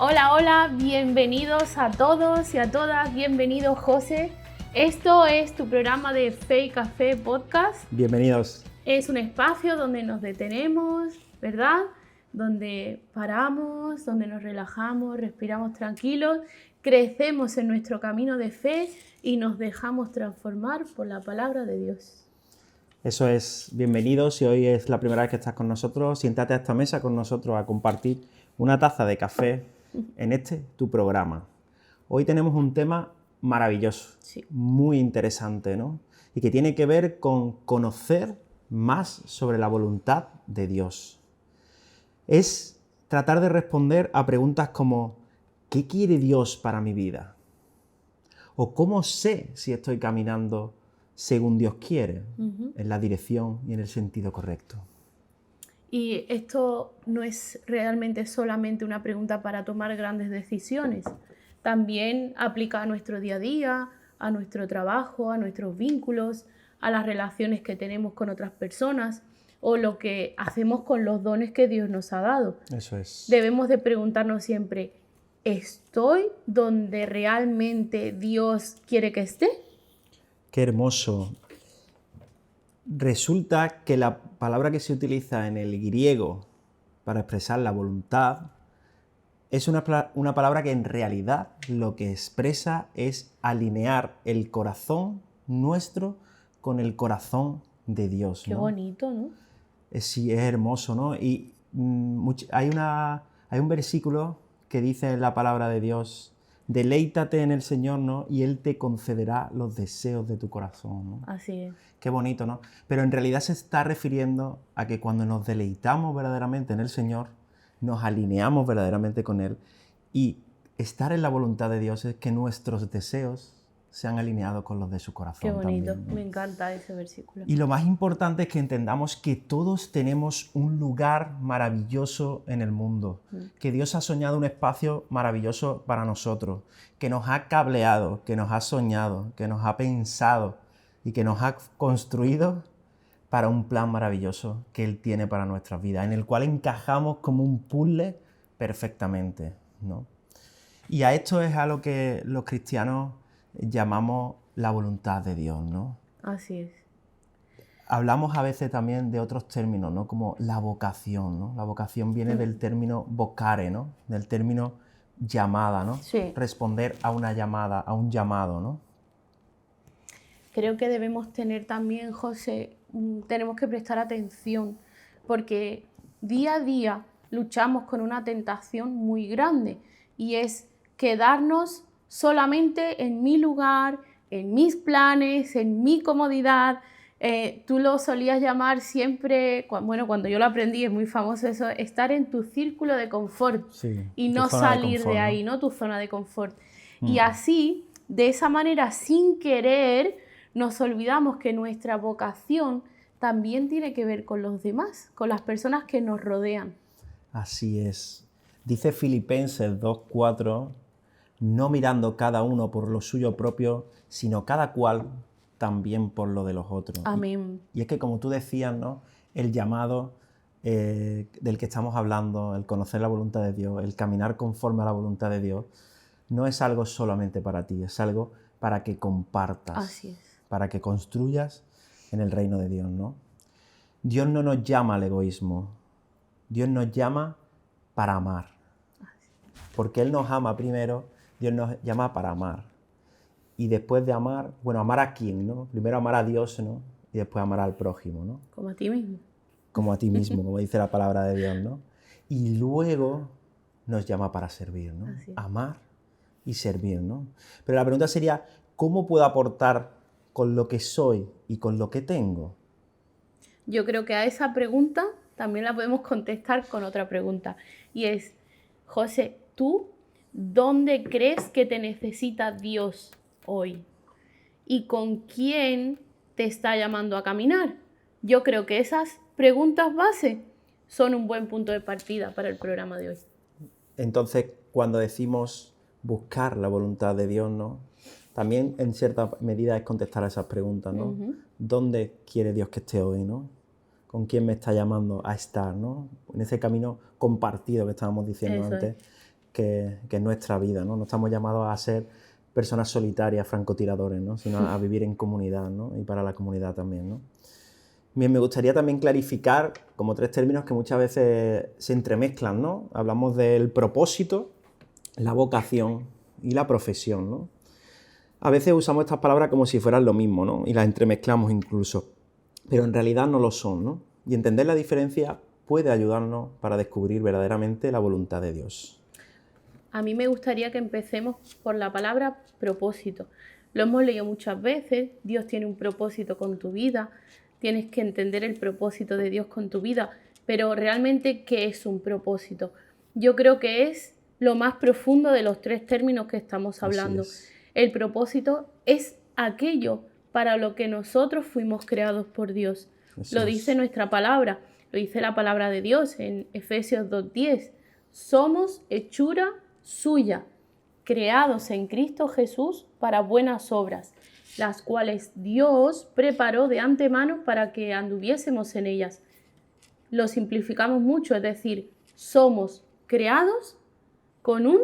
Hola, hola, bienvenidos a todos y a todas, bienvenido José. Esto es tu programa de Fe y Café Podcast. Bienvenidos. Es un espacio donde nos detenemos, ¿verdad? Donde paramos, donde nos relajamos, respiramos tranquilos, crecemos en nuestro camino de fe y nos dejamos transformar por la palabra de Dios. Eso es, bienvenidos. Si hoy es la primera vez que estás con nosotros, siéntate a esta mesa con nosotros a compartir una taza de café en tu programa. Hoy tenemos un tema maravilloso, Sí. muy interesante, ¿no? Y que tiene que ver con conocer más sobre la voluntad de Dios. Es tratar de responder a preguntas como ¿qué quiere Dios para mi vida? ¿O cómo sé si estoy caminando según Dios quiere, en la dirección y en el sentido correcto? Y esto no es realmente solamente una pregunta para tomar grandes decisiones. También aplica a nuestro día a día, a nuestro trabajo, a nuestros vínculos, a las relaciones que tenemos con otras personas o lo que hacemos con los dones que Dios nos ha dado. Eso es. Debemos de preguntarnos siempre, ¿estoy donde realmente Dios quiere que esté? Qué hermoso. Resulta que la palabra que se utiliza en el griego para expresar la voluntad es una palabra que en realidad lo que expresa es alinear el corazón nuestro con el corazón de Dios, Qué ¿no? bonito, ¿no? Sí, es hermoso, ¿no? Y hay un versículo que dice en la palabra de Dios, deleítate en el Señor, ¿no? Y Él te concederá los deseos de tu corazón, ¿no? Así es. Qué bonito, ¿no? Pero en realidad se está refiriendo a que cuando nos deleitamos verdaderamente en el Señor, nos alineamos verdaderamente con Él, y estar en la voluntad de Dios es que nuestros deseos sean alineados con los de su corazón. Qué bonito, también, ¿no? me encanta ese versículo. Y lo más importante es que entendamos que todos tenemos un lugar maravilloso en el mundo, que Dios ha soñado un espacio maravilloso para nosotros, que nos ha cableado, que nos ha soñado, que nos ha pensado y que nos ha construido para un plan maravilloso que Él tiene para nuestras vidas, en el cual encajamos como un puzzle perfectamente, ¿no? Y a esto es a lo que los cristianos llamamos la voluntad de Dios, ¿no? Así es. Hablamos a veces también de otros términos, ¿no? Como la vocación, ¿no? La vocación viene del término vocare, ¿no? Del término llamada, ¿no? Sí. Responder a una llamada, a un llamado, ¿no? Creo que debemos tener también, José, tenemos que prestar atención porque día a día luchamos con una tentación muy grande y es quedarnos solamente en mi lugar, en mis planes, en mi comodidad. Tú lo solías llamar siempre, cuando yo lo aprendí, es muy famoso eso, estar en tu círculo de confort, Sí, y tu no zona de salir confort, de ¿no? ahí, ¿no? Tu zona de confort. Y así, de esa manera, sin querer, nos olvidamos que nuestra vocación también tiene que ver con los demás, con las personas que nos rodean. Así es. Dice Filipenses 2:4, no mirando cada uno por lo suyo propio, sino cada cual también por lo de los otros. Amén. Y es que, como tú decías, ¿no? El llamado del que estamos hablando, el conocer la voluntad de Dios, el caminar conforme a la voluntad de Dios, no es algo solamente para ti, es algo para que compartas, Así es. para que construyas en el reino de Dios, ¿no? Dios no nos llama al egoísmo, Dios nos llama para amar. Porque Él nos ama primero, Dios nos llama para amar. Y después de amar, bueno, ¿amar a quién, no? Primero amar a Dios, ¿no? Y después amar al prójimo, ¿no? Como a ti mismo. Como a ti mismo, como dice la palabra de Dios, ¿no? Y luego nos llama para servir, ¿no? Así es. Amar y servir, ¿no? Pero la pregunta sería, ¿cómo puedo aportar con lo que soy y con lo que tengo? Yo creo que a esa pregunta también la podemos contestar con otra pregunta. Y es, José, ¿tú dónde crees que te necesita Dios hoy? ¿Y con quién te está llamando a caminar? Yo creo que esas preguntas base son un buen punto de partida para el programa de hoy. Entonces, cuando decimos buscar la voluntad de Dios, ¿no? También en cierta medida es contestar a esas preguntas, ¿no? ¿Dónde quiere Dios que esté hoy, ¿no? ¿Con quién me está llamando a estar, ¿no? En ese camino compartido que estábamos diciendo Eso antes. es. que es nuestra vida, ¿no? No estamos llamados a ser personas solitarias, francotiradores, ¿no? Sino a vivir en comunidad, ¿no? Y para la comunidad también, ¿no? Bien, me gustaría también clarificar como 3 términos que muchas veces se entremezclan, ¿no? Hablamos del propósito, la vocación y la profesión, ¿no? A veces usamos estas palabras como si fueran lo mismo, ¿no? Y las entremezclamos incluso, pero en realidad no lo son, ¿no? Y entender la diferencia puede ayudarnos para descubrir verdaderamente la voluntad de Dios. A mí me gustaría que empecemos por la palabra propósito. Lo hemos leído muchas veces, Dios tiene un propósito con tu vida, tienes que entender el propósito de Dios con tu vida, pero realmente, ¿qué es un propósito? Yo creo que es lo más profundo de los 3 términos que estamos hablando. El propósito es aquello para lo que nosotros fuimos creados por Dios. Lo dice nuestra palabra, lo dice la palabra de Dios en Efesios 2:10. Somos hechura suya, creados en Cristo Jesús para buenas obras, las cuales Dios preparó de antemano para que anduviésemos en ellas. Lo simplificamos mucho, es decir, somos creados con un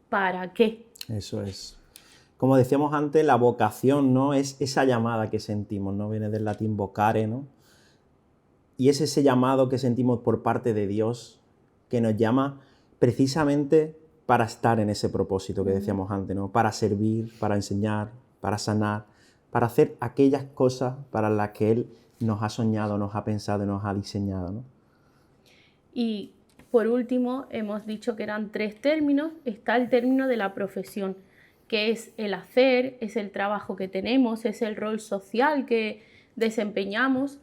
¿para qué? Eso es. Como decíamos antes, la vocación, ¿no? Es esa llamada que sentimos, ¿no? Viene del latín vocare, ¿no? Y es ese llamado que sentimos por parte de Dios que nos llama precisamente para estar en ese propósito que decíamos antes, ¿no? Para servir, para enseñar, para sanar, para hacer aquellas cosas para las que Él nos ha soñado, nos ha pensado y nos ha diseñado, ¿no? Y por último, hemos dicho que eran 3 términos. Está el término de la profesión, que es el hacer, es el trabajo que tenemos, es el rol social que desempeñamos,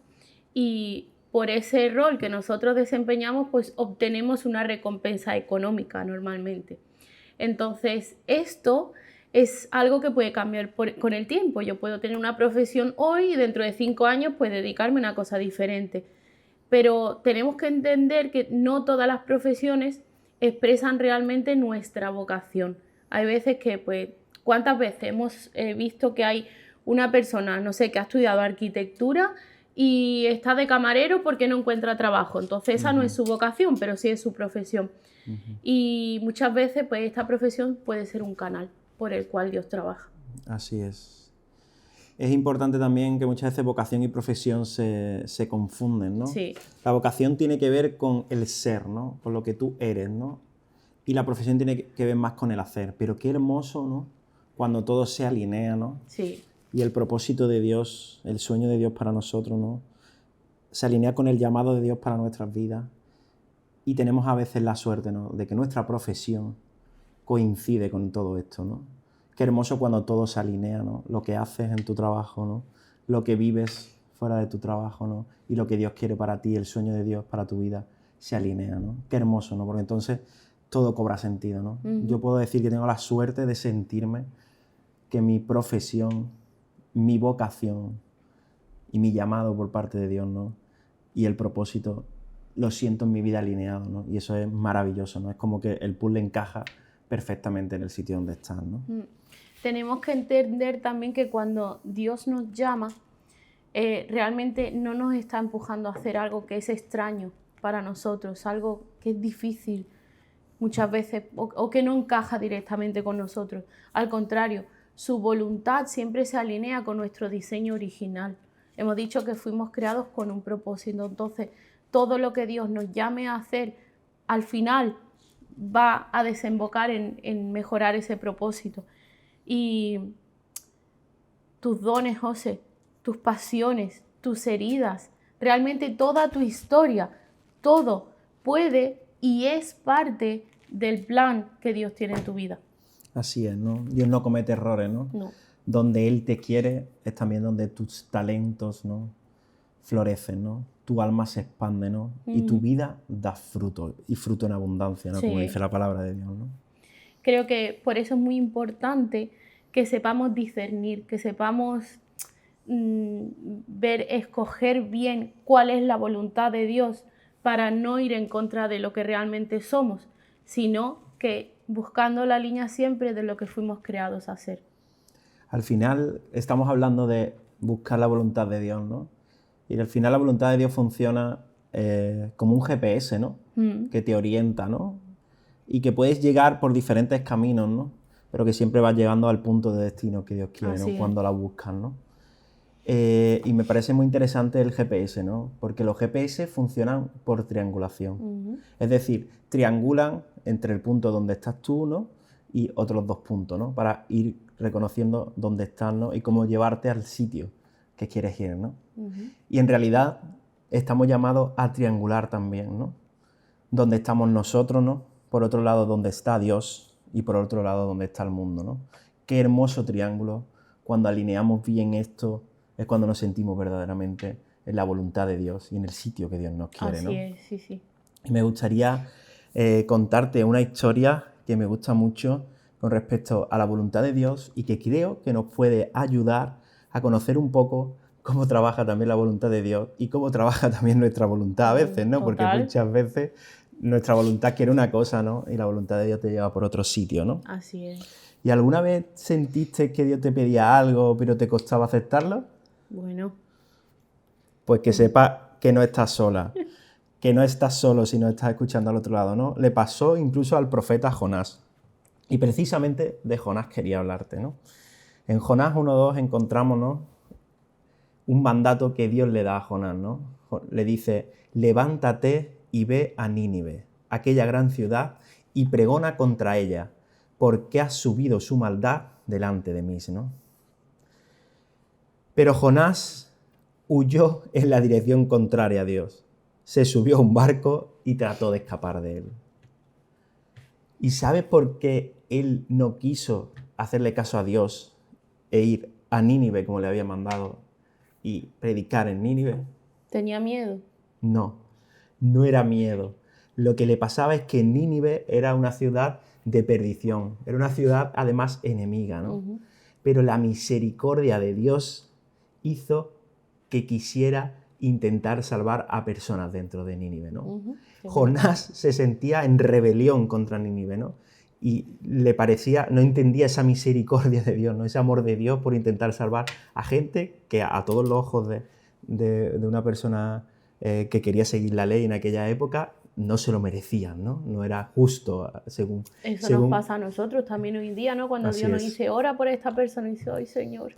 y por ese rol que nosotros desempeñamos, pues obtenemos una recompensa económica normalmente. Entonces, esto es algo que puede cambiar con el tiempo. Yo puedo tener una profesión hoy y dentro de 5 años pues dedicarme a una cosa diferente. Pero tenemos que entender que no todas las profesiones expresan realmente nuestra vocación. Hay veces que, pues, ¿cuántas veces hemos visto que hay una persona, no sé, que ha estudiado arquitectura y está de camarero porque no encuentra trabajo? Entonces esa no es su vocación, pero sí es su profesión. Y muchas veces, pues, esta profesión puede ser un canal por el cual Dios trabaja. Así es. Es importante también que muchas veces vocación y profesión se confunden, ¿no? Sí. La vocación tiene que ver con el ser, ¿no? Con lo que tú eres, ¿no? Y la profesión tiene que ver más con el hacer. Pero qué hermoso, ¿no? Cuando todo se alinea, ¿no? Sí. Y el propósito de Dios, el sueño de Dios para nosotros, ¿no? Se alinea con el llamado de Dios para nuestras vidas. Y tenemos a veces la suerte, ¿no? De que nuestra profesión coincide con todo esto, ¿no? Qué hermoso cuando todo se alinea, ¿no? Lo que haces en tu trabajo, ¿no? Lo que vives fuera de tu trabajo, ¿no? Y lo que Dios quiere para ti, el sueño de Dios para tu vida, se alinea, ¿no? Qué hermoso, ¿no? Porque entonces todo cobra sentido, ¿no? Yo puedo decir que tengo la suerte de sentirme que mi profesión, mi vocación y mi llamado por parte de Dios, ¿no? Y el propósito lo siento en mi vida alineado, ¿no? Y eso es maravilloso, ¿no? Es como que el puzzle encaja perfectamente en el sitio donde estás, ¿no? Tenemos que entender también que cuando Dios nos llama, realmente no nos está empujando a hacer algo que es extraño para nosotros, algo que es difícil muchas veces o que no encaja directamente con nosotros. Al contrario, su voluntad siempre se alinea con nuestro diseño original. Hemos dicho que fuimos creados con un propósito, entonces todo lo que Dios nos llame a hacer, al final va a desembocar en mejorar ese propósito. Y tus dones, José, tus pasiones, tus heridas, realmente toda tu historia, todo puede y es parte del plan que Dios tiene en tu vida. Así es, ¿no? Dios no comete errores, ¿no? No. Donde Él te quiere es también donde tus talentos, ¿no? Florecen, ¿no? Tu alma se expande, ¿no? Y tu vida da fruto, y fruto en abundancia, ¿no? Sí. Como dice la palabra de Dios, ¿no? Creo que por eso es muy importante que sepamos discernir, que sepamos ver, escoger bien cuál es la voluntad de Dios para no ir en contra de lo que realmente somos, sino que buscando la línea siempre de lo que fuimos creados a hacer. Al final estamos hablando de buscar la voluntad de Dios, ¿no? Y al final la voluntad de Dios funciona como un GPS, ¿no? Que te orienta, ¿no? y que puedes llegar por diferentes caminos, ¿no? Pero que siempre vas llegando al punto de destino que Dios quiere, ¿no? Así es. Cuando la buscas, ¿no? Y me parece muy interesante el GPS, ¿no? Porque los GPS funcionan por triangulación. Es decir, triangulan entre el punto donde estás tú, ¿no? Y otros dos puntos, ¿no? Para ir reconociendo dónde estás, ¿no? Y cómo llevarte al sitio que quieres ir, ¿no? Y en realidad estamos llamados a triangular también, ¿no? Donde estamos nosotros, ¿no? Por otro lado, donde está Dios y por otro lado, donde está el mundo, ¿no? Qué hermoso triángulo. Cuando alineamos bien esto, es cuando nos sentimos verdaderamente en la voluntad de Dios y en el sitio que Dios nos quiere, ¿no? Así es, sí, sí. Y me gustaría contarte una historia que me gusta mucho con respecto a la voluntad de Dios y que creo que nos puede ayudar a conocer un poco cómo trabaja también la voluntad de Dios y cómo trabaja también nuestra voluntad a veces, ¿no? Porque Total. muchas veces nuestra voluntad quiere una cosa, ¿no? Y la voluntad de Dios te lleva por otro sitio, ¿no? Así es. ¿Y alguna vez sentiste que Dios te pedía algo pero te costaba aceptarlo? Bueno, Pues que sepas que no estás sola, que no estás solo si no estás escuchando al otro lado, ¿no? Le pasó incluso al profeta Jonás. Y precisamente de Jonás quería hablarte, ¿no? En Jonás 1:2 encontramos, ¿no? Un mandato que Dios le da a Jonás, ¿no? Le dice, levántate y ve a Nínive, aquella gran ciudad, y pregona contra ella, porque has subido su maldad delante de mí, ¿no? Pero Jonás huyó en la dirección contraria a Dios. Se subió a un barco y trató de escapar de él. ¿Y sabes por qué él no quiso hacerle caso a Dios e ir a Nínive como le había mandado y predicar en Nínive? tenía miedo. No, no era miedo. Lo que le pasaba es que Nínive era una ciudad de perdición, era una ciudad además enemiga, ¿no? Pero la misericordia de Dios hizo que quisiera intentar salvar a personas dentro de Nínive, ¿no? Jonás se sentía en rebelión contra Nínive, ¿no? Y le parecía, no entendía esa misericordia de Dios, ¿no? Ese amor de Dios por intentar salvar a gente que a todos los ojos de una persona que quería seguir la ley en aquella época no se lo merecían, ¿no? No era justo según... Eso nos pasa a nosotros también hoy en día, ¿no? Cuando Así Dios nos es. dice, ora por esta persona, y dice, ay, Señor.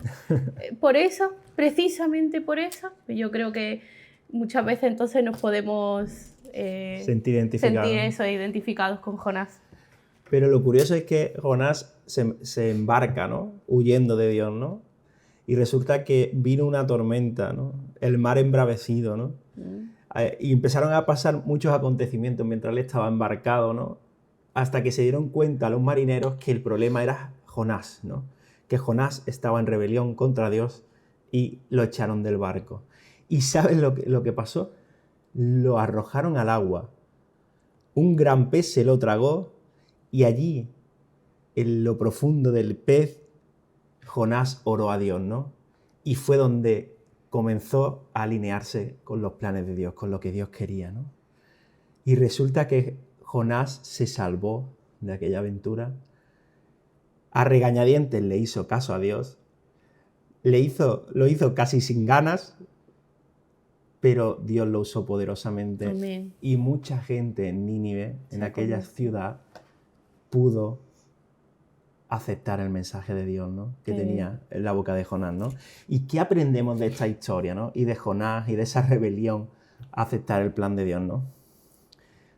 Por eso, precisamente por eso, yo creo que muchas veces entonces nos podemos Sentir identificados. sentir eso, identificados con Jonás. Pero lo curioso es que Jonás se embarca, ¿no? Huyendo de Dios, ¿no? Y resulta que vino una tormenta, ¿no? El mar embravecido, ¿no? Y empezaron a pasar muchos acontecimientos mientras él estaba embarcado, ¿no? Hasta que se dieron cuenta los marineros que el problema era Jonás, ¿no? Que Jonás estaba en rebelión contra Dios y lo echaron del barco. ¿Y sabes lo que pasó? Lo arrojaron al agua. Un gran pez se lo tragó y allí, en lo profundo del pez, Jonás oró a Dios, ¿no? Y fue donde comenzó a alinearse con los planes de Dios, con lo que Dios quería, ¿no? Y resulta que Jonás se salvó de aquella aventura. A regañadientes le hizo caso a Dios. Lo hizo casi sin ganas, pero Dios lo usó poderosamente. Amén. Y mucha gente en Nínive, en aquella ciudad, pudo aceptar el mensaje de Dios, ¿no? Que tenía en la boca de Jonás, ¿no? ¿Y qué aprendemos de esta historia, ¿no? Y de Jonás y de esa rebelión a aceptar el plan de Dios, ¿no?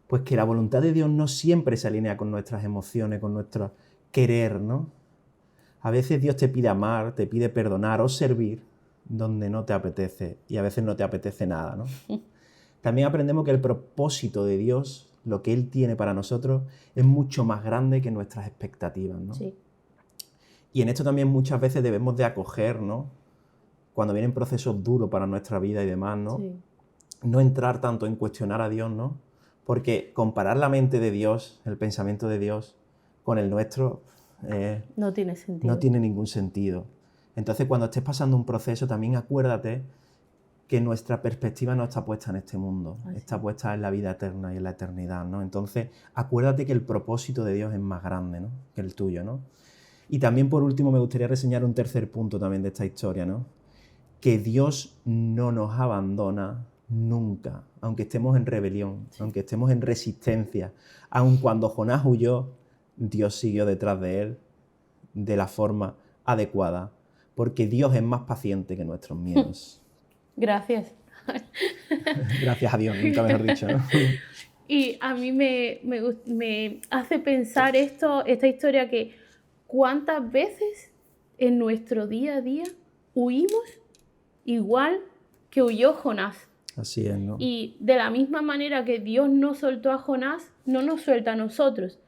Pues que la voluntad de Dios no siempre se alinea con nuestras emociones, con nuestro querer, ¿no? A veces Dios te pide amar, te pide perdonar o servir donde no te apetece y a veces no te apetece nada, ¿no? También aprendemos que el propósito de Dios, lo que Él tiene para nosotros, es mucho más grande que nuestras expectativas, ¿no? Sí. Y en esto también muchas veces debemos de acoger, ¿no? Cuando vienen procesos duros para nuestra vida y demás, ¿no? Sí. No entrar tanto en cuestionar a Dios, ¿no? Porque comparar la mente de Dios, el pensamiento de Dios, con el nuestro No tiene sentido. no tiene ningún sentido. Entonces, cuando estés pasando un proceso, también acuérdate que nuestra perspectiva no está puesta en este mundo, está puesta en la vida eterna y en la eternidad, ¿no? Entonces, acuérdate que el propósito de Dios es más grande, ¿no? Que el tuyo, ¿no? Y también, por último, me gustaría reseñar un tercer punto también de esta historia, ¿no? Que Dios no nos abandona nunca, aunque estemos en rebelión, aunque estemos en resistencia, aun cuando Jonás huyó, Dios siguió detrás de él de la forma adecuada, porque Dios es más paciente que nuestros miedos. Gracias. Gracias a Dios, nunca mejor dicho, ¿no? Y a mí me hace pensar esta historia que cuántas veces en nuestro día a día huimos igual que huyó Jonás. Así es, ¿no? Y de la misma manera que Dios no soltó a Jonás, no nos suelta a nosotros.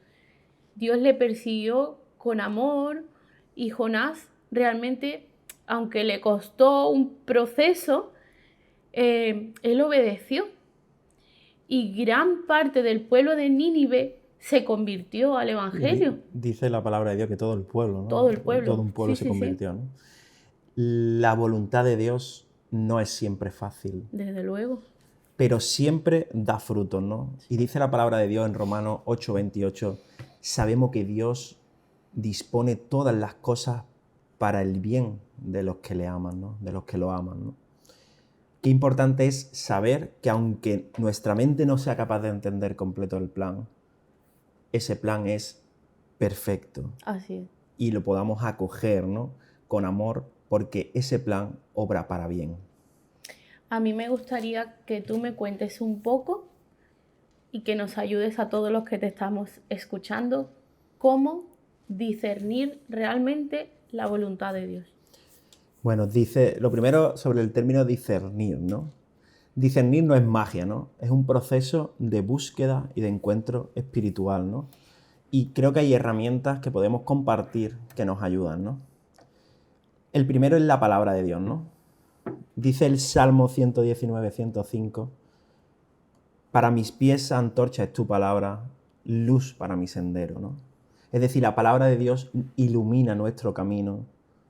Dios le persiguió con amor y Jonás realmente, aunque le costó un proceso, él obedeció. Y gran parte del pueblo de Nínive se convirtió al Evangelio. Dice la palabra de Dios que todo el pueblo, ¿no? Todo el pueblo. Todo un pueblo Sí, se convirtió, ¿no? La voluntad de Dios no es siempre fácil. Desde luego. Pero siempre da frutos, ¿no? Y dice la palabra de Dios en Romanos 8:28, sabemos que Dios dispone todas las cosas para el bien de los que le aman, ¿no? De los que lo aman, ¿no? Qué importante es saber que aunque nuestra mente no sea capaz de entender completo el plan, ese plan es perfecto. Así es. Y lo podamos acoger, ¿no? Con amor, porque ese plan obra para bien. A mí me gustaría que tú me cuentes un poco y que nos ayudes a todos los que te estamos escuchando cómo discernir realmente la voluntad de Dios. Bueno, dice, lo primero sobre el término discernir, ¿no? Discernir no es magia, ¿no? Es un proceso de búsqueda y de encuentro espiritual, ¿no? Y creo que hay herramientas que podemos compartir que nos ayudan, ¿no? El primero es la palabra de Dios, ¿no? Dice el Salmo 119, 105, para mis pies antorcha es tu palabra, luz para mi sendero, ¿no? Es decir, la palabra de Dios ilumina nuestro camino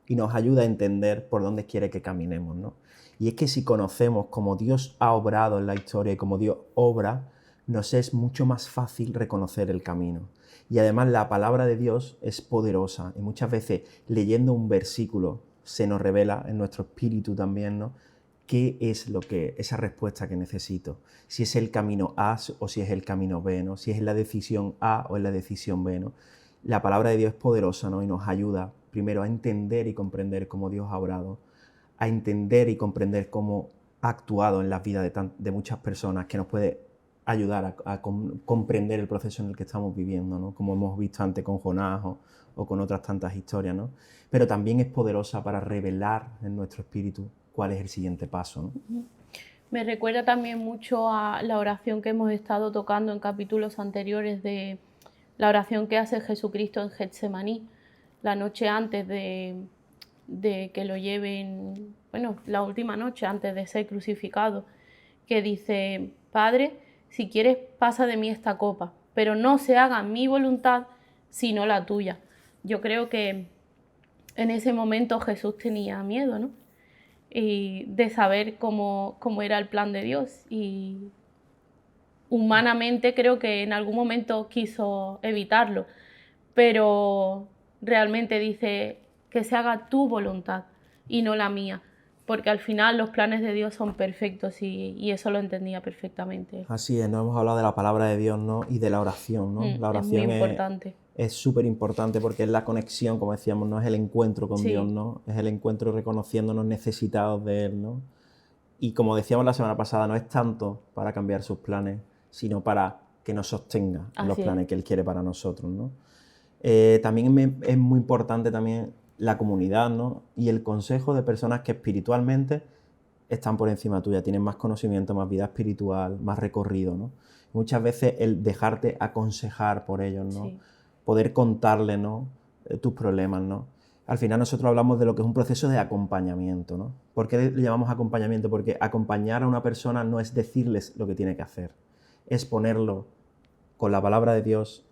y nos ayuda a entender por dónde quiere que caminemos, ¿no? Y es que si conocemos cómo Dios ha obrado en la historia y cómo Dios obra, nos es mucho más fácil reconocer el camino. Y además la palabra de Dios es poderosa y muchas veces leyendo un versículo se nos revela en nuestro espíritu también, ¿no? ¿Qué es esa respuesta que necesito? Si es el camino A o si es el camino B, ¿no? Si es la decisión A o es la decisión B, ¿no? La palabra de Dios es poderosa, ¿no? Y nos ayuda primero a entender y comprender cómo Dios ha obrado, a entender y comprender cómo ha actuado en las vidas de muchas personas, que nos puede ayudar a comprender el proceso en el que estamos viviendo, ¿no? Como hemos visto antes con Jonás o con otras tantas historias, ¿no? Pero también es poderosa para revelar en nuestro espíritu cuál es el siguiente paso, ¿no? Me recuerda también mucho a la oración que hemos estado tocando en capítulos anteriores de la oración que hace Jesucristo en Getsemaní, la noche antes de que lo lleven, bueno, la última noche antes de ser crucificado, que dice, Padre, si quieres pasa de mí esta copa, pero no se haga mi voluntad sino la tuya. Yo creo que en ese momento Jesús tenía miedo, ¿no? Y de saber cómo era el plan de Dios, y humanamente creo que en algún momento quiso evitarlo, pero realmente dice que se haga tu voluntad y no la mía, porque al final los planes de Dios son perfectos y eso lo entendía perfectamente. Así es, no hemos hablado de la palabra de Dios, ¿no? Y de la oración, ¿no? La oración es muy importante. Es súper importante porque es la conexión, como decíamos, no es el encuentro con Dios, ¿no? Es el encuentro reconociéndonos necesitados de Él, ¿no? Y como decíamos la semana pasada, no es tanto para cambiar sus planes, sino para que nos sostenga en los planes que Él quiere para nosotros, ¿no? También es muy importante también la comunidad, ¿no? Y el consejo de personas que espiritualmente están por encima tuya, tienen más conocimiento, más vida espiritual, más recorrido, ¿no? Muchas veces el dejarte aconsejar por ellos, ¿no? Sí. Poder contarles, ¿no? Tus problemas, ¿no? Al final nosotros hablamos de lo que es un proceso de acompañamiento, ¿no? ¿Por qué le llamamos acompañamiento? Porque acompañar a una persona no es decirles lo que tiene que hacer, es ponerlo con la palabra de Dios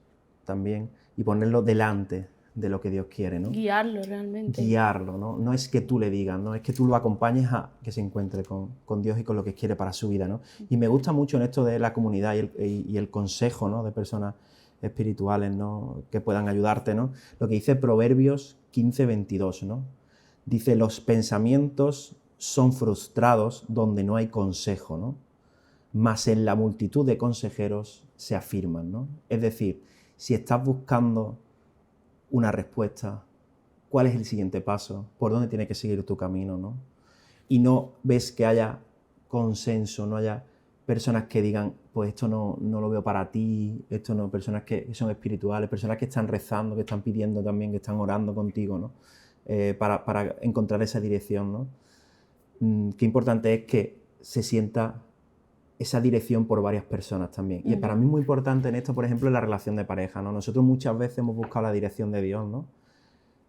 también y ponerlo delante de lo que Dios quiere, ¿no? Guiarlo realmente. Guiarlo, ¿no? No es que tú le digas, ¿no? Es que tú lo acompañes a que se encuentre con Dios y con lo que quiere para su vida, ¿no? Y me gusta mucho en esto de la comunidad y el consejo, ¿no? De personas espirituales, ¿no? Que puedan ayudarte, ¿no? Lo que dice Proverbios 15:22, ¿no? Dice, los pensamientos son frustrados donde no hay consejo, ¿no? más en la multitud de consejeros se afirman, ¿no? Es decir, si estás buscando una respuesta, ¿cuál es el siguiente paso? ¿Por dónde tiene que seguir tu camino, ¿no? Y no ves que haya consenso, no haya personas que digan, pues esto no lo veo para ti, esto no, personas que son espirituales, personas que están rezando, que están pidiendo también, que están orando contigo, ¿no? Para encontrar esa dirección, ¿no? Qué importante es que se sienta esa dirección por varias personas también. Y para mí es muy importante en esto, por ejemplo, en la relación de pareja, ¿no? Nosotros muchas veces hemos buscado la dirección de Dios, ¿no?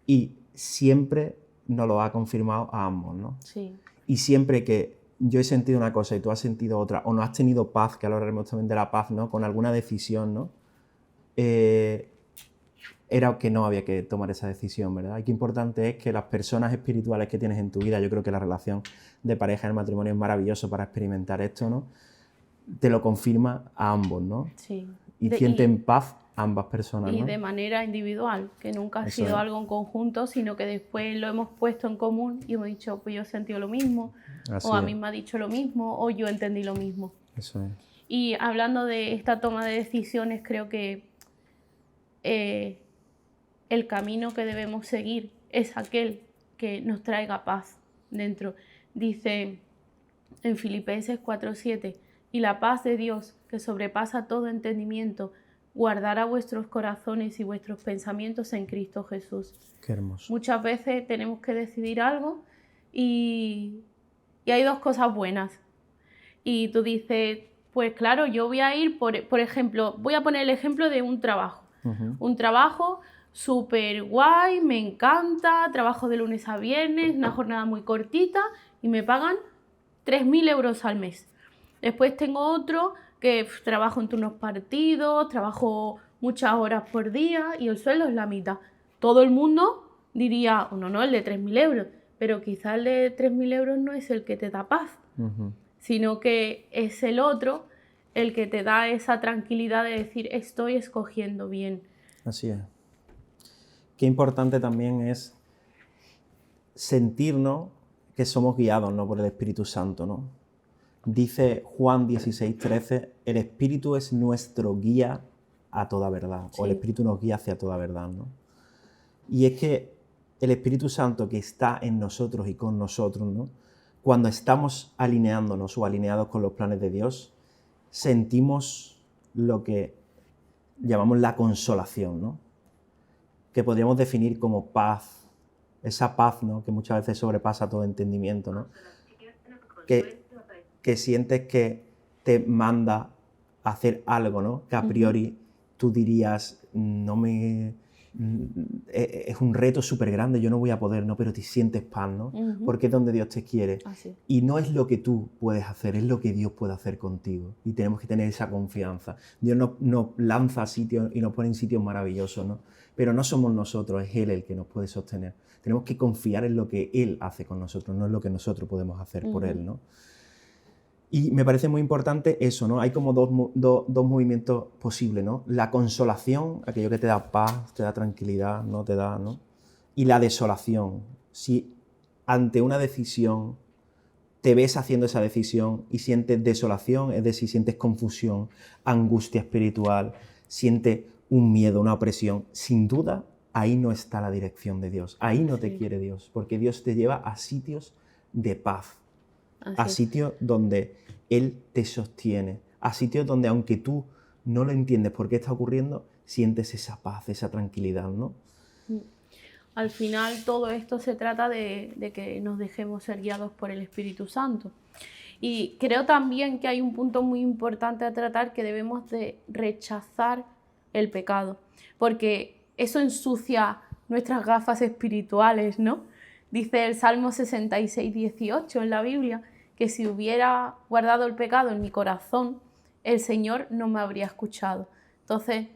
Y siempre nos lo ha confirmado a ambos, ¿no? Sí. Y siempre que yo he sentido una cosa y tú has sentido otra, o no has tenido paz, que hablaremos también de la paz, ¿no? Con alguna decisión, ¿no? Era que no había que tomar esa decisión, ¿verdad? Y qué importante es que las personas espirituales que tienes en tu vida, yo creo que la relación de pareja en el matrimonio es maravilloso para experimentar esto, ¿no? Te lo confirma a ambos, ¿no? Sí. Y sienten paz ambas personas, y ¿no? de manera individual, que nunca ha Eso sido es. algo en conjunto, sino que después lo hemos puesto en común y hemos dicho, pues yo he sentido lo mismo, Así o a es. mí me ha dicho lo mismo, o yo entendí lo mismo. Eso es. Y hablando de esta toma de decisiones, creo que el camino que debemos seguir es aquel que nos traiga paz dentro. Dice en Filipenses 4:7, y la paz de Dios, que sobrepasa todo entendimiento, guardará vuestros corazones y vuestros pensamientos en Cristo Jesús. Qué hermoso. Muchas veces tenemos que decidir algo y hay dos cosas buenas. Y tú dices, pues claro, yo voy a ir, por ejemplo, voy a poner el ejemplo de un trabajo. Un trabajo súper guay, me encanta, trabajo de lunes a viernes, una jornada muy cortita y me pagan 3.000 euros al mes. Después tengo otro que trabajo en turnos partidos, trabajo muchas horas por día y el sueldo es la mitad. Todo el mundo diría, oh, no, el de 3.000 euros, pero quizá el de 3.000 euros no es el que te da paz, sino que es el otro el que te da esa tranquilidad de decir, estoy escogiendo bien. Así es. Qué importante también es sentirnos que somos guiados, ¿no? Por el Espíritu Santo, ¿no? Dice Juan 16:13, el Espíritu es nuestro guía a toda verdad, Sí. o el Espíritu nos guía hacia toda verdad, ¿no? Y es que el Espíritu Santo que está en nosotros y con nosotros, ¿no? Cuando estamos alineándonos o alineados con los planes de Dios, sentimos lo que llamamos la consolación, ¿no? Que podríamos definir como paz, esa paz, ¿no? Que muchas veces sobrepasa todo entendimiento, ¿no? Que sientes que te manda a hacer algo, ¿no? Que a priori tú dirías, es un reto súper grande, yo no voy a poder, ¿no? Pero te sientes paz, ¿no? Porque es donde Dios te quiere. Así. Y no es lo que tú puedes hacer, es lo que Dios puede hacer contigo. Y tenemos que tener esa confianza. Dios nos lanza a sitios y nos pone en sitios maravillosos, ¿no? Pero no somos nosotros, es Él el que nos puede sostener. Tenemos que confiar en lo que Él hace con nosotros, no en lo que nosotros podemos hacer por Él, ¿no? Y me parece muy importante eso, ¿no? Hay como dos movimientos posibles, ¿no? La consolación, aquello que te da paz, te da tranquilidad, ¿no? Te da, ¿no? Y la desolación. Si ante una decisión te ves haciendo esa decisión y sientes desolación, es decir, sientes confusión, angustia espiritual, sientes un miedo, una opresión, sin duda, ahí no está la dirección de Dios. Ahí no te quiere Dios, porque Dios te lleva a sitios de paz. A sitios donde Él te sostiene, a sitios donde aunque tú no lo entiendes por qué está ocurriendo, sientes esa paz, esa tranquilidad, ¿no? Al final todo esto se trata de que nos dejemos ser guiados por el Espíritu Santo. Y creo también que hay un punto muy importante a tratar, que debemos de rechazar el pecado, porque eso ensucia nuestras gafas espirituales, ¿no? Dice el Salmo 66:18 en la Biblia, que si hubiera guardado el pecado en mi corazón, el Señor no me habría escuchado. Entonces,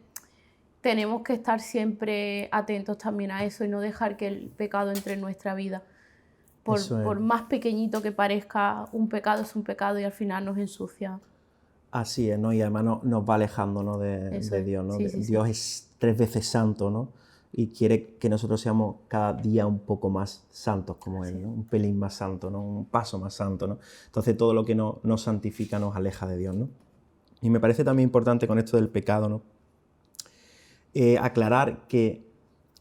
tenemos que estar siempre atentos también a eso y no dejar que el pecado entre en nuestra vida. Por más pequeñito que parezca, un pecado es un pecado y al final nos ensucia. Así es, ¿no? Y además nos va alejando, ¿no? de Dios, ¿no? Sí, sí, Dios es 3 veces santo, ¿no? y quiere que nosotros seamos cada día un poco más santos como Él, ¿no? Un pelín más santo, ¿no? Un paso más santo, ¿no? Entonces todo lo que nos santifica nos aleja de Dios, ¿no? Y me parece también importante con esto del pecado, ¿no? Aclarar que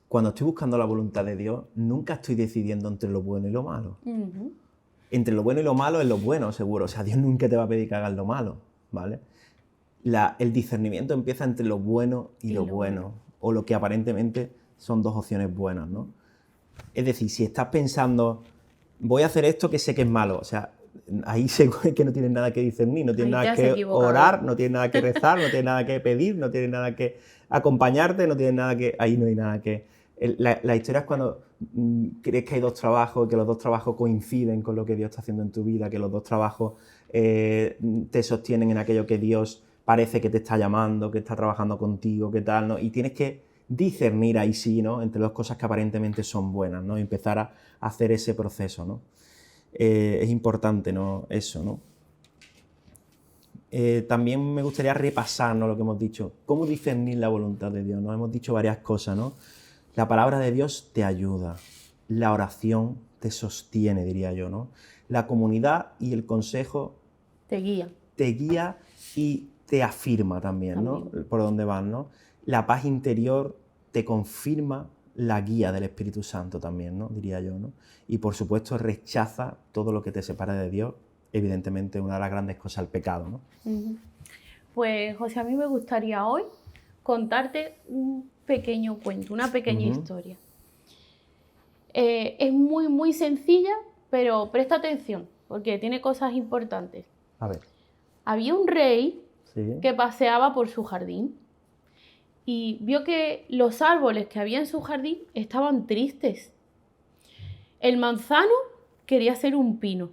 cuando estoy buscando la voluntad de Dios, nunca estoy decidiendo entre lo bueno y lo malo. Entre lo bueno y lo malo es lo bueno, seguro. O sea, Dios nunca te va a pedir que hagas lo malo, ¿vale? El discernimiento empieza entre lo bueno y lo bueno, o lo que aparentemente son dos opciones buenas, ¿no? Es decir, si estás pensando, voy a hacer esto que sé que es malo, o sea, ahí seguro que no tienes nada que discernir, no tienes nada que orar, no tienes nada que rezar, no tienes nada que pedir, no tienes nada que acompañarte, no tienes nada que... Ahí no hay nada que... La historia es cuando crees que hay dos trabajos, que los dos trabajos coinciden con lo que Dios está haciendo en tu vida, que los dos trabajos te sostienen en aquello que Dios parece que te está llamando, que está trabajando contigo, qué tal, ¿no? Y tienes que discernir ahí sí, ¿no? Entre dos cosas que aparentemente son buenas, ¿no? Y empezar a hacer ese proceso, ¿no? Es importante, ¿no? Eso, ¿no? También me gustaría repasar, ¿no? Lo que hemos dicho. ¿Cómo discernir la voluntad de Dios? ¿No? Hemos dicho varias cosas, ¿no? La palabra de Dios te ayuda. La oración te sostiene, diría yo, ¿no? La comunidad y el consejo te guía. Te guía y te afirma también, ¿no? Por dónde vas, ¿no? La paz interior te confirma la guía del Espíritu Santo también, ¿no? Diría yo, ¿no? Y por supuesto rechaza todo lo que te separa de Dios, evidentemente una de las grandes cosas, el pecado, ¿no? Pues José, a mí me gustaría hoy contarte un pequeño cuento, una pequeña historia. Es muy, muy sencilla, pero presta atención, porque tiene cosas importantes. A ver. Había un rey que paseaba por su jardín y vio que los árboles que había en su jardín estaban tristes. El manzano quería ser un pino.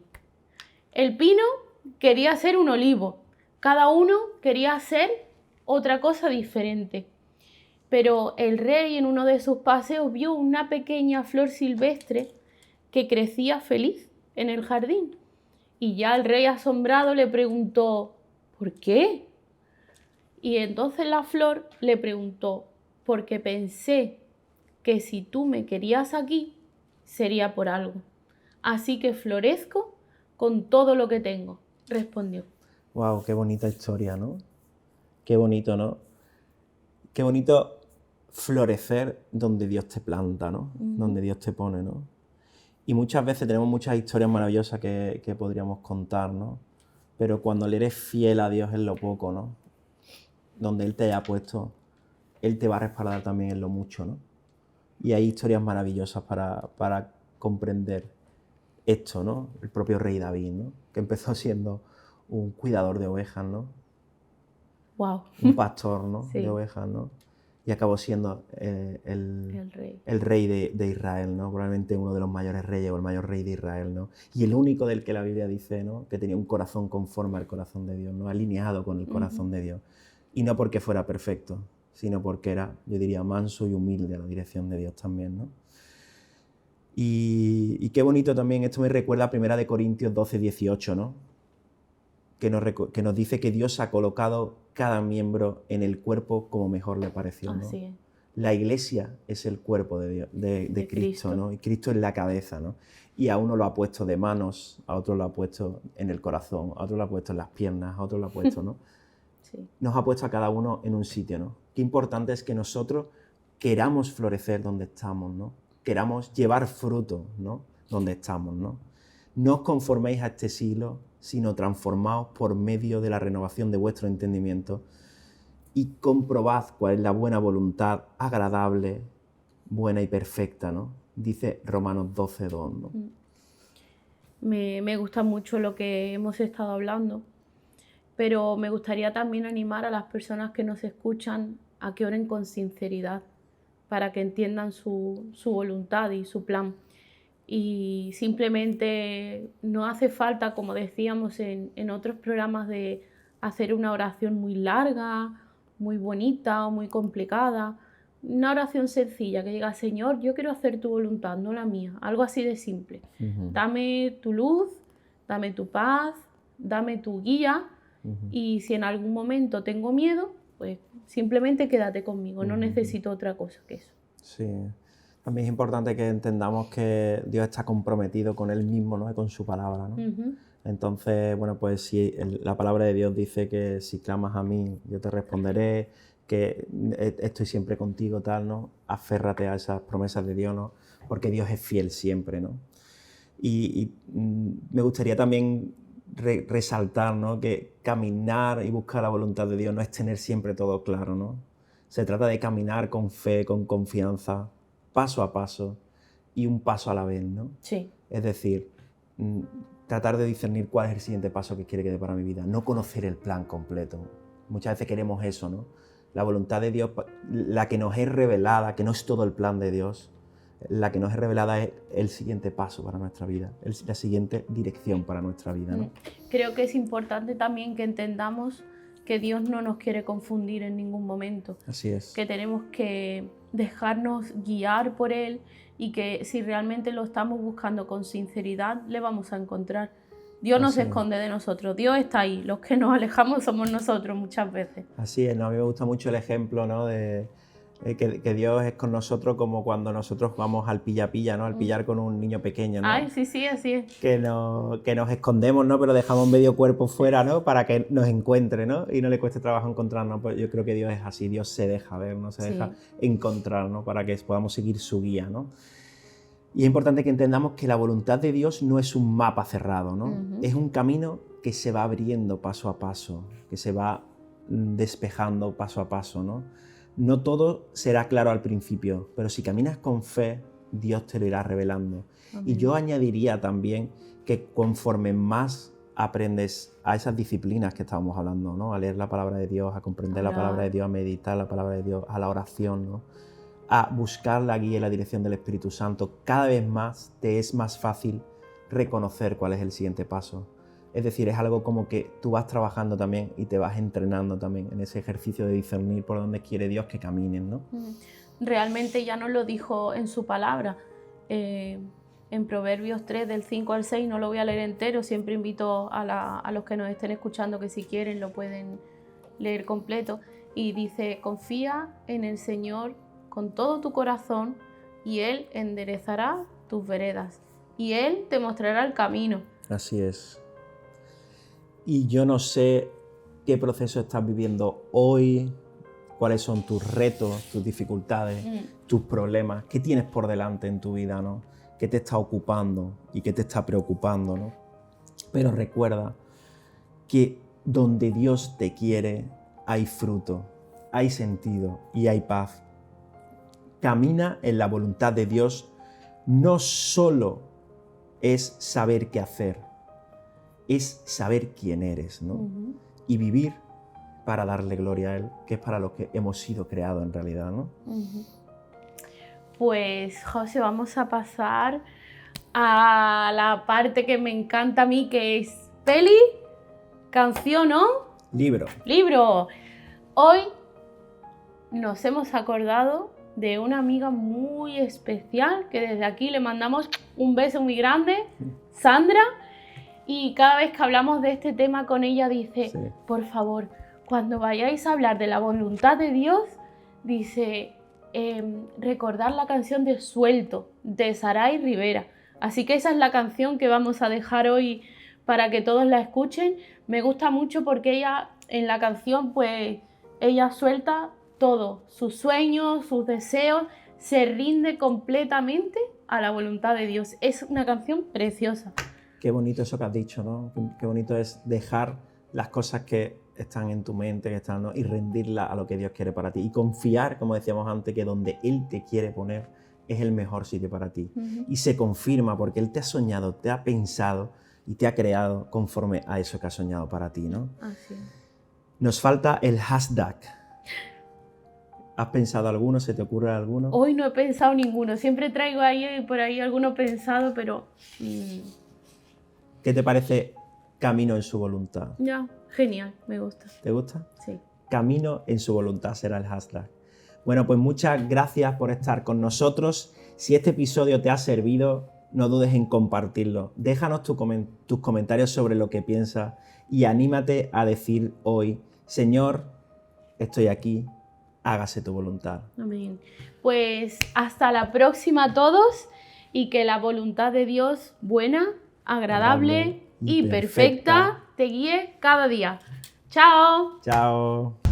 El pino quería ser un olivo. Cada uno quería hacer otra cosa diferente. Pero el rey en uno de sus paseos vio una pequeña flor silvestre que crecía feliz en el jardín. Y ya el rey asombrado le preguntó, ¿por qué? Y entonces la flor le preguntó, porque pensé que si tú me querías aquí, sería por algo. Así que florezco con todo lo que tengo, respondió. Wow, qué bonita historia, ¿no? Qué bonito, ¿no? Qué bonito florecer donde Dios te planta, ¿no? Donde Dios te pone, ¿no? Y muchas veces tenemos muchas historias maravillosas que podríamos contar, ¿no? Pero cuando le eres fiel a Dios en lo poco, ¿no? Donde Él te haya puesto, Él te va a respaldar también en lo mucho, ¿no? Y hay historias maravillosas para comprender esto, ¿no? El propio rey David, ¿no? Que empezó siendo un cuidador de ovejas, ¿no? Wow. Un pastor, ¿no? Sí. De ovejas, ¿no? Y acabó siendo el rey de Israel, ¿no? Probablemente uno de los mayores reyes o el mayor rey de Israel, ¿no? Y el único del que la Biblia dice, ¿no? Que tenía un corazón conforme al corazón de Dios, ¿no? Alineado con el corazón de Dios. Y no porque fuera perfecto, sino porque era, yo diría, manso y humilde a la dirección de Dios también, ¿no? Y qué bonito también, esto me recuerda a 1 Corintios 12, 18, ¿no? Que nos dice que Dios ha colocado cada miembro en el cuerpo como mejor le pareció, ¿no? Así es. La iglesia es el cuerpo de Dios, de Cristo, ¿no? Y Cristo es la cabeza, ¿no? Y a uno lo ha puesto de manos, a otro lo ha puesto en el corazón, a otro lo ha puesto en las piernas, a otro lo ha puesto, ¿no? Sí. Nos ha puesto a cada uno en un sitio, ¿no? Qué importante es que nosotros queramos florecer donde estamos, ¿no? Queramos llevar fruto, ¿no? Donde estamos, ¿no? No os conforméis a este siglo, sino transformaos por medio de la renovación de vuestro entendimiento y comprobad cuál es la buena voluntad, agradable, buena y perfecta, ¿no? Dice Romanos 12:2, ¿no? Me gusta mucho lo que hemos estado hablando, pero me gustaría también animar a las personas que nos escuchan a que oren con sinceridad para que entiendan su voluntad y su plan. Y simplemente no hace falta, como decíamos en otros programas, de hacer una oración muy larga, muy bonita o muy complicada. Una oración sencilla que diga, Señor, yo quiero hacer tu voluntad, no la mía. Algo así de simple. Dame tu luz, dame tu paz, dame tu guía. Y si en algún momento tengo miedo, pues simplemente quédate conmigo. No necesito otra cosa que eso. Sí. También es importante que entendamos que Dios está comprometido con Él mismo, ¿no? Y con su palabra, ¿no? Entonces, bueno, pues si la palabra de Dios dice que si clamas a mí, yo te responderé, que estoy siempre contigo, tal, ¿no? Aférrate a esas promesas de Dios, ¿no? Porque Dios es fiel siempre, ¿no? Me gustaría también resaltar, ¿no? Que caminar y buscar la voluntad de Dios no es tener siempre todo claro, ¿no? Se trata de caminar con fe, con confianza, paso a paso y un paso a la vez, ¿no? Sí. Es decir, tratar de discernir cuál es el siguiente paso que quiere que dé para mi vida, no conocer el plan completo. Muchas veces queremos eso, ¿no? La voluntad de Dios, la que nos es revelada, que no es todo el plan de Dios, la que nos es revelada es el siguiente paso para nuestra vida, la siguiente dirección para nuestra vida, ¿no? Creo que es importante también que entendamos que Dios no nos quiere confundir en ningún momento. Así es. Que tenemos que dejarnos guiar por Él y que si realmente lo estamos buscando con sinceridad, le vamos a encontrar. Dios no se esconde de nosotros, Dios está ahí. Los que nos alejamos somos nosotros muchas veces. Así es, ¿no? A mí me gusta mucho el ejemplo, ¿no? De que Dios es con nosotros como cuando nosotros vamos al pilla-pilla, ¿no? Al pillar con un niño pequeño, ¿no? Ay, sí, así es. Que nos escondemos, ¿no? Pero dejamos medio cuerpo fuera, ¿no? Para que nos encuentre, ¿no? Y no le cueste trabajo encontrarnos. Pues yo creo que Dios es así, Dios se deja ver, ¿no? Se deja encontrar, ¿no? Para que podamos seguir su guía, ¿no? Y es importante que entendamos que la voluntad de Dios no es un mapa cerrado, ¿no? Es un camino que se va abriendo paso a paso, que se va despejando paso a paso, ¿no? No todo será claro al principio, pero si caminas con fe, Dios te lo irá revelando. Y yo añadiría también que conforme más aprendes a esas disciplinas que estábamos hablando, ¿no? A leer la palabra de Dios, a comprender la palabra de Dios, a meditar la palabra de Dios, a la oración, ¿no? A buscar la guía y la dirección del Espíritu Santo, cada vez más te es más fácil reconocer cuál es el siguiente paso. Es decir, es algo como que tú vas trabajando también y te vas entrenando también en ese ejercicio de discernir por dónde quiere Dios que caminen, ¿no? Realmente ya nos lo dijo en su palabra. En Proverbios 3, del 5 al 6, no lo voy a leer entero, siempre invito a los que nos estén escuchando que si quieren lo pueden leer completo. Y dice, confía en el Señor con todo tu corazón y Él enderezará tus veredas y Él te mostrará el camino. Así es. Y yo no sé qué proceso estás viviendo hoy, cuáles son tus retos, tus dificultades, tus problemas, qué tienes por delante en tu vida, ¿no? ¿Qué te está ocupando y qué te está preocupando, ¿no? Pero recuerda que donde Dios te quiere hay fruto, hay sentido y hay paz. Camina en la voluntad de Dios no solo es saber qué hacer, es saber quién eres, ¿no? Y vivir para darle gloria a Él, que es para lo que hemos sido creados en realidad, ¿no? Pues, José, vamos a pasar a la parte que me encanta a mí, que es peli, canción o... Libro. Libro. Hoy nos hemos acordado de una amiga muy especial, que desde aquí le mandamos un beso muy grande, Sandra, y cada vez que hablamos de este tema con ella dice, por favor, cuando vayáis a hablar de la voluntad de Dios, dice, recordar la canción de Suelto, de Saray Rivera. Así que esa es la canción que vamos a dejar hoy para que todos la escuchen. Me gusta mucho porque ella, en la canción, pues, ella suelta todo, sus sueños, sus deseos, se rinde completamente a la voluntad de Dios. Es una canción preciosa. Qué bonito eso que has dicho, ¿no? Qué bonito es dejar las cosas que están en tu mente, que están, ¿no? Y rendirlas a lo que Dios quiere para ti. Y confiar, como decíamos antes, que donde Él te quiere poner es el mejor sitio para ti. Y se confirma porque Él te ha soñado, te ha pensado y te ha creado conforme a eso que ha soñado para ti, ¿no? Así es. Nos falta el hashtag. ¿Has pensado alguno? ¿Se te ocurre alguno? Hoy no he pensado ninguno. Siempre traigo ahí por ahí alguno pensado, pero... ¿Qué te parece Camino en su voluntad? Ya, genial, me gusta. ¿Te gusta? Sí. Camino en su voluntad será el hashtag. Bueno, pues muchas gracias por estar con nosotros. Si este episodio te ha servido, no dudes en compartirlo. Déjanos tus comentarios sobre lo que piensas y anímate a decir hoy, Señor, estoy aquí, hágase tu voluntad. Amén. Pues hasta la próxima a todos y que la voluntad de Dios buena, agradable y perfecta te guíe cada día. ¡Chao! Chao.